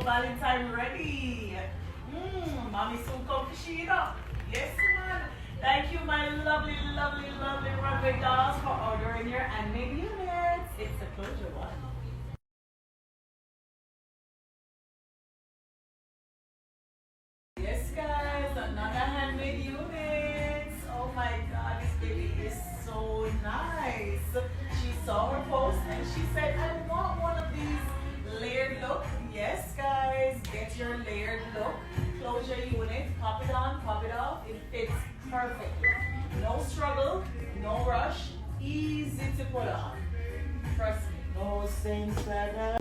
Valentine ready. Mommy soon come for she up. Yes, man. Thank you, my lovely, lovely, lovely runway dolls for ordering your handmade units. It's a closure one. Yes, guys, another handmade unit. Oh my God, this baby is so nice. She saw her post and she said, I want one of these layered look. Yes, guys, get your layered look. Close your unit, pop it on, pop it off. It fits perfectly. No struggle, no rush, easy to put on. Trust me. No sense like that.